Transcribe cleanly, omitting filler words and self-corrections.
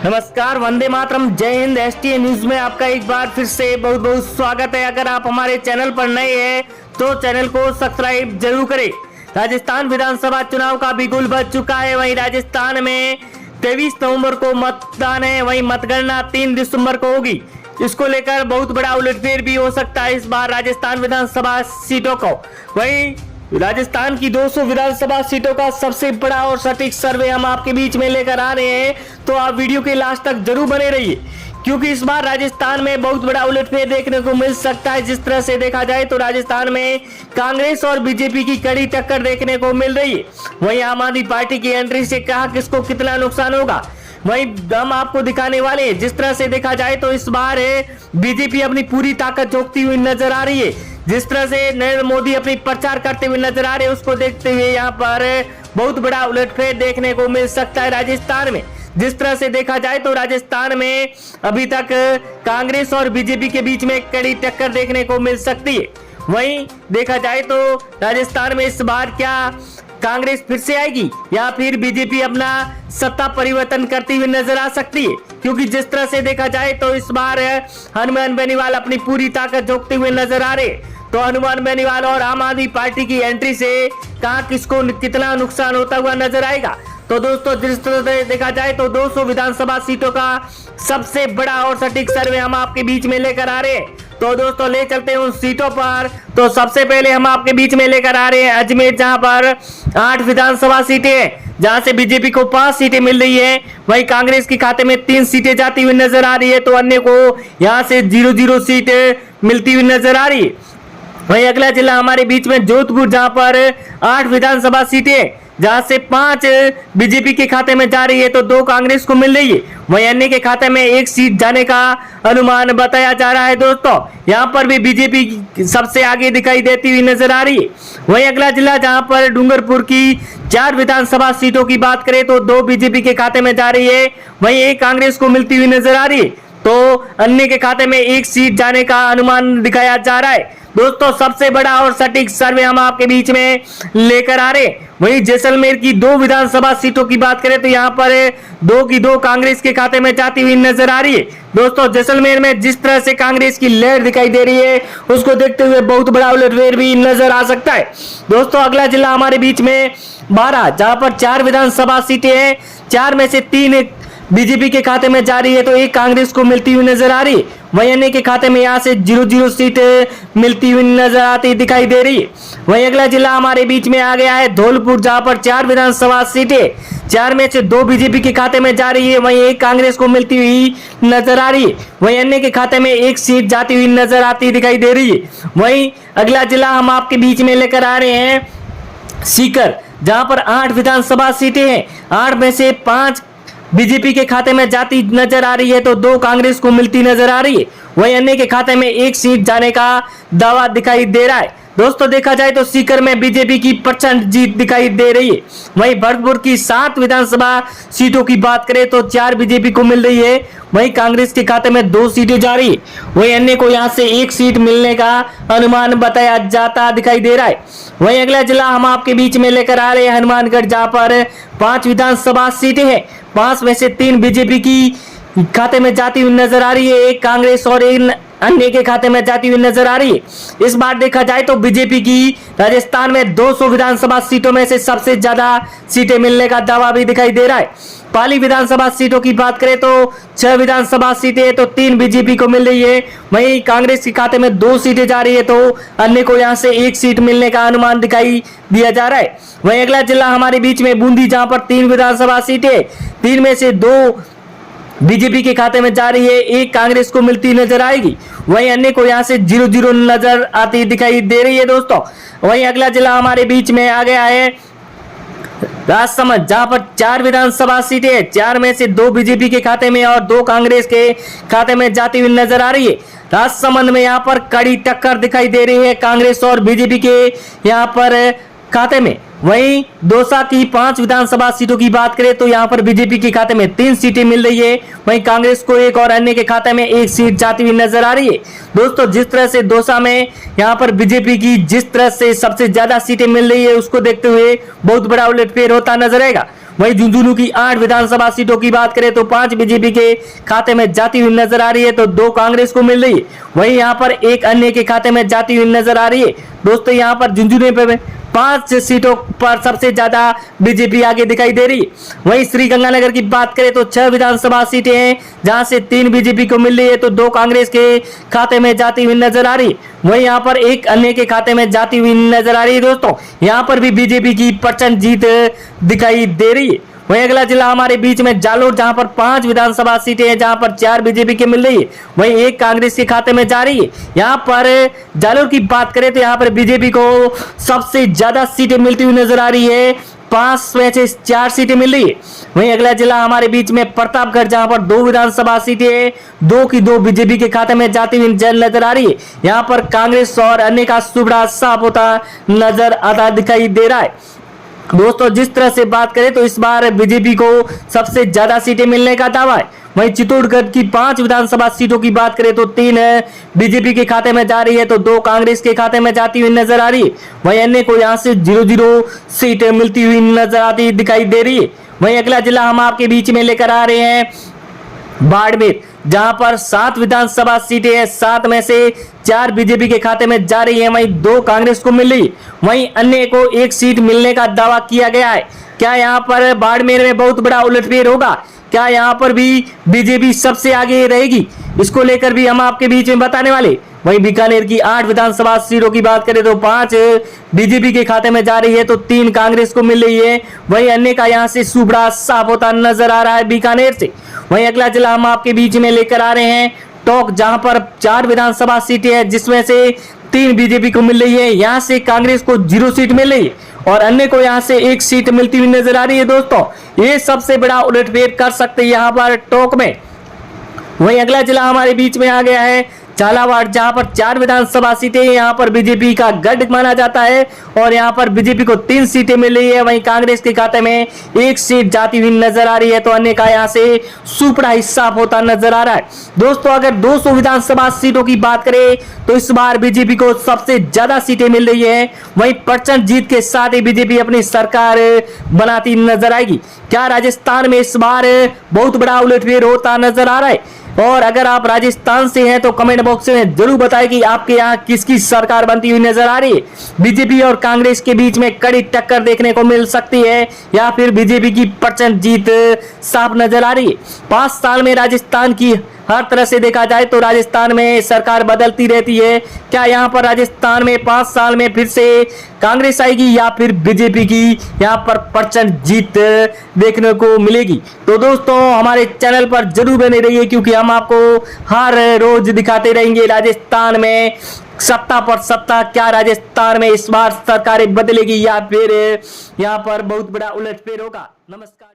नमस्कार, वंदे मातरम, जय Hind. STA news में आपका एक बार फिर से बहुत बहुत स्वागत है। अगर आप हमारे चैनल पर नए हैं तो चैनल को सब्सक्राइब जरूर करें। राजस्थान विधानसभा चुनाव का बिगुल बज चुका है। वहीं राजस्थान में 23 नवंबर को मतदान है, वहीं मतगणना 3 दिसंबर को होगी। इसको लेकर बहुत बड़ा उलटफेर भी हो सकता है इस बार राजस्थान विधानसभा सीटों को। वहीं राजस्थान की 200 विधानसभा सीटों का सबसे बड़ा और सटीक सर्वे हम आपके बीच में लेकर आ रहे हैं, तो आप वीडियो के लास्ट तक जरूर बने रहिए, क्योंकि इस बार राजस्थान में बहुत बड़ा उलटफेर देखने को मिल सकता है। जिस तरह से देखा जाए तो राजस्थान में कांग्रेस और बीजेपी की कड़ी टक्कर देखने को मिल रही है। वहीं आम आदमी पार्टी की एंट्री से कहा किसको कितना नुकसान होगा, वहीं हम आपको दिखाने वाले हैं। जिस तरह से देखा जाए तो इस बार बीजेपी अपनी पूरी ताकत झोंकती हुई नजर आ रही है। जिस तरह से नरेंद्र मोदी अपनी प्रचार करते हुए नजर आ रहे हैं, उसको देखते हुए यहाँ पर बहुत बड़ा उलटफेर देखने को मिल सकता है राजस्थान में। जिस तरह से देखा जाए तो राजस्थान में अभी तक कांग्रेस और बीजेपी के बीच में कड़ी टक्कर देखने को मिल सकती है। वहीं देखा जाए तो राजस्थान में इस बार क्या कांग्रेस फिर से आएगी या फिर बीजेपी अपना सत्ता परिवर्तन करती हुई नजर आ सकती है, क्योंकि जिस तरह से देखा जाए तो इस बार हनुमान बेनीवाल अपनी पूरी ताकत झोंकते हुए नजर आ रहे। तो हनुमान बेनीवाल और आम आदमी पार्टी की एंट्री से कहां किसको कितना नुकसान होता हुआ नजर आएगा। तो दोस्तों, जिस तरह से देखा जाए तो 200 विधानसभा सीटों का सबसे बड़ा और सटीक सर्वे हम आपके बीच में लेकर आ रहे हैं। तो दोस्तों, ले चलते हैं उन सीटों पर। तो सबसे पहले हम आपके बीच में लेकर आ रहे हैं अजमेर, जहां पर 8 विधानसभा सीटें हैं, जहां से बीजेपी को 5 सीटें मिल रही है। वहीं कांग्रेस के खाते में 3 सीटें जाती हुई नजर आ रही है, तो अन्य को यहां से 0-0 सीट मिलती हुई नजर आ रही है। वहीं अगला जिला हमारे बीच में जोधपुर, जहां पर 8 विधानसभा सीटें, जहां से 5 बीजेपी के खाते में जा रही है, तो 2 कांग्रेस को मिल रही है। वहीं अन्य के खाते में 1 सीट जाने का अनुमान बताया जा रहा है। दोस्तों, यहां पर भी बीजेपी सबसे आगे दिखाई देती हुई नजर आ रही है। वहीं अगला जिला जहां पर डूंगरपुर की 4 विधानसभा सीटों की बात करें तो 2 बीजेपी के खाते में जा रही है, वहीं 1 कांग्रेस को मिलती हुई नजर आ रही है, तो अन्य के खाते में 1 सीट जाने का अनुमान दिखाया जा रहा है। दोस्तों, सबसे बड़ा और सटीक सर्वे हम आपके बीच में लेकर आ रहे। वहीं जैसलमेर की 2 विधानसभा सीटों की बात करें तो यहां पर 2 की 2 कांग्रेस के खाते में जाती हुई नजर आ रही है। दोस्तों, जैसलमेर में जिस तरह से कांग्रेस की लहर दिखाई दे रही है, उसको देखते हुए बहुत बड़ा उलटफेर भी नजर आ सकता है। दोस्तों, अगला जिला हमारे बीच में 12, जहां पर 4 विधानसभा सीटें हैं, 4 में से 3 बीजेपी के खाते में जा रही है, तो 1 कांग्रेस को मिलती हुई नजर आ रही है। वहीं अन्य के खाते में यहां से 0-0 सीट मिलती हुई नजर आती दिखाई दे रही है। वहीं अगला जिला हमारे बीच में आ गया है धौलपुर, जहां पर 4 विधानसभा सीटें, 4 में से 2 बीजेपी के खाते में जा रही है, वहीं 1 कांग्रेस को मिलती हुई नजर आ रही है। वहीं अन्य के खाते में 1 सीट जाती हुई नजर आती दिखाई दे रही है। वहीं अगला जिला हम आपके बीच में लेकर आ रहे हैं सीकर, जहां पर 8 विधानसभा सीटें हैं, 8 में से 5 बीजेपी के खाते में जाती नजर आ रही है, तो 2 कांग्रेस को मिलती नजर आ रही है। वहीं अन्य के खाते में 1 सीट जाने का दावा दिखाई दे रहा है। दोस्तों, देखा जाए तो सीकर में बीजेपी की प्रचंड जीत दिखाई दे रही है। वहीं भरतपुर की 7 विधानसभा सीटों की बात करें तो 4 बीजेपी को मिल रही है, वहीं कांग्रेस के खाते में 2 सीटें जा रही है। वहीं अन्य को यहां से 1 सीट मिलने का अनुमान बताया जाता दिखाई दे रहा है। वहीं अगला जिला हम आपके बीच में लेकर आ रहे हैं हनुमानगढ़, जहां पर 5 विधानसभा सीटें हैं, 5 में से 3 बीजेपी की खाते में जाती हुई नजर आ रही है, 1 कांग्रेस और 1 अन्य के खाते में जाती हुई नजर आ रही है। इस बार देखा जाए तो बीजेपी की राजस्थान में 200 विधानसभा सीटों में से सबसे ज्यादा सीटें मिलने का दावा भी दिखाई दे रहा है। पाली विधानसभा सीटों की बात करें तो 6 विधानसभा सीटें, तो 3 बीजेपी को मिल रही है, वहीं कांग्रेस के खाते में 2 सीटें जा रही है, तो अन्य को यहां से 1 सीट मिलने का अनुमान दिखाई दिया जा रहा है। वहीं अगला जिला हमारे बीच में बूंदी, जहां पर 3 विधानसभा सीटें, 3 में से 2 बीजेपी के खाते में जा रही है, 1 कांग्रेस को मिलती नजर आएगी, वहीं अन्य को यहां से 0-0 नजर आती दिखाई दे रही है। दोस्तों, वहीं अगला जिला हमारे बीच में आ गया है राजसमंद, जहां पर 4 विधानसभा सीटें, 4 में से 2 बीजेपी के खाते में और 2 कांग्रेस के खाते में जाती हुई नजर आ रही है। राजसमंद में यहां पर कड़ी टक्कर दिखाई दे रही है कांग्रेस और बीजेपी के यहां पर खाते में। वहीं दौसा की 5 विधानसभा सीटों की बात करें तो यहां पर बीजेपी के खाते में 3 सीटें मिल रही है, वहीं कांग्रेस को 1 और अन्य के खाते में 1 सीट जाती हुई नजर आ रही है। दोस्तों, जिस तरह से दौसा में यहां पर बीजेपी की जिस तरह से सबसे ज्यादा सीटें मिल रही है, उसको देखते हुए बहुत बड़ा उलटफेर होता नजर आएगा। वहीं झुंझुनू की 8 विधानसभा सीटों की बात करें तो 5 बीजेपी के खाते में जाती हुई नजर आ रही है तो 2 कांग्रेस को मिल रही है। वहीं यहाँ पर एक अन्य के खाते में जाती हुई नजर आ रही है। दोस्तों यहाँ पर झुंझुनू पे 5 सीटों पर सबसे ज्यादा बीजेपी आगे दिखाई दे रही है। वहीं श्रीगंगानगर की बात करें तो 6 विधानसभा सीटें हैं जहां से 3 बीजेपी को मिल रही है तो 2 कांग्रेस के खाते में जाती हुई नजर आ रही है। वहीं यहाँ पर एक अन्य के खाते में जाती हुई नजर आ रही है। दोस्तों यहाँ पर भी बीजेपी की प्रचंड जीत दिखाई दे रही है। वहीं अगला जिला हमारे बीच में जालोर, जहां पर 5 विधानसभा सीटें हैं जहां पर 4 बीजेपी की मिल रही है, वहीं एक कांग्रेस के खाते में जा रही है। यहां पर जालोर की बात करें तो यहां पर बीजेपी को सबसे ज्यादा सीटें मिलती हुई नजर आ रही है, 5 में से 4 सीटें मिल रही है। वहीं अगला जिला हमारे बीच में प्रतापगढ़, जहां पर 2 विधानसभा सीटें 2 की 2 बीजेपी के खाते में जाती हुई नजर आ रही है। यहां पर कांग्रेस और अन्य का सुबड़ा साफ होता नजर आता दिखाई दे रहा है। दोस्तों जिस तरह से बात करें तो इस बार बीजेपी को सबसे ज्यादा सीटें मिलने का दावा है। वहीं चित्तौड़गढ़ की 5 विधानसभा सीटों की बात करें तो 3 बीजेपी के खाते में जा रही है तो 2 कांग्रेस के खाते में जाती हुई नजर आ रही है। वहीं अन्य को यहां से 0-0 सीट मिलती हुई नजर आती दिखाई दे रही है। वहीं अगला जिला हम आपके बीच में लेकर आ रहे हैं बाड़मेर, जहां पर 7 विधानसभा सीटें हैं, 7 में से 4 बीजेपी के खाते में जा रही है, वहीं 2 कांग्रेस को मिल रही, वहीं अन्य को 1 सीट मिलने का दावा किया गया है। क्या यहां पर बाड़मेर में बहुत बड़ा उलटफेर होगा? क्या यहां पर भी बीजेपी सबसे आगे रहेगी? इसको लेकर भी हम आपके बीच में बताने वाले। वहीं बीकानेर की 8 विधानसभा सीटों की बात करें तो 5 बीजेपी के खाते में जा रही है तो 3 कांग्रेस को मिल रही है, वहीं अन्य का यहां से सुबड़ा साफ होता नजर आ रहा है बीकानेर से। वहीं अगला जिला हम आपके बीच में लेकर आ रहे हैं टोंक, जहां पर 4 विधानसभा सीटें हैं जिसमें से 3 बीजेपी को मिल रही है, यहां से कांग्रेस को 0 सीट मिल रही है और अन्य को यहां से 1 सीट मिलती हुई नजर आ रही है। दोस्तों ये सबसे बड़ा उलटफेर कर सकते हैं यहां पर टोंक में। वहीं अगला जिला हमारे बीच में आ गया है झालावाड़, जहां पर 4 विधानसभा सीटें यहां पर बीजेपी का गढ़ माना जाता है और यहां पर बीजेपी को 3 सीटें मिल रही है, वहीं कांग्रेस के खाते में 1 सीट जाती हुई नजर आ रही है तो अन्य का यहां से सुपड़ा हिस्सा होता नजर आ रहा है। दोस्तों अगर 200 विधानसभा सीटों की बात करें तो इस बार बीजेपी को सबसे ज्यादा सीटें मिल रही है, वहीं प्रचंड जीत के साथ ही बीजेपी अपनी सरकार बनाती नजर आएगी। क्या राजस्थान में इस बार बहुत बड़ा उलटफेर होता नजर आ रहा है? और अगर आप राजस्थान से हैं तो कमेंट बॉक्स में जरूर बताएं कि आपके यहाँ किसकी सरकार बनती हुई नजर आ रही है। बीजेपी और कांग्रेस के बीच में कड़ी टक्कर देखने को मिल सकती है या फिर बीजेपी की प्रचंड जीत साफ नजर आ रही है। 5 साल में राजस्थान की हर तरह से देखा जाए तो राजस्थान में सरकार बदलती रहती है। क्या यहाँ पर राजस्थान में 5 साल में फिर से कांग्रेस आएगी या फिर बीजेपी की यहाँ पर प्रचंड जीत देखने को मिलेगी? तो दोस्तों हमारे चैनल पर जरूर बने रहिए क्योंकि हम आपको हर रोज दिखाते रहेंगे राजस्थान में सत्ता पर सत्ता। क्या राजस्थान में इस बार सरकारें बदलेगी या फिर यहाँ पर बहुत बड़ा उलटफेर होगा? नमस्कार।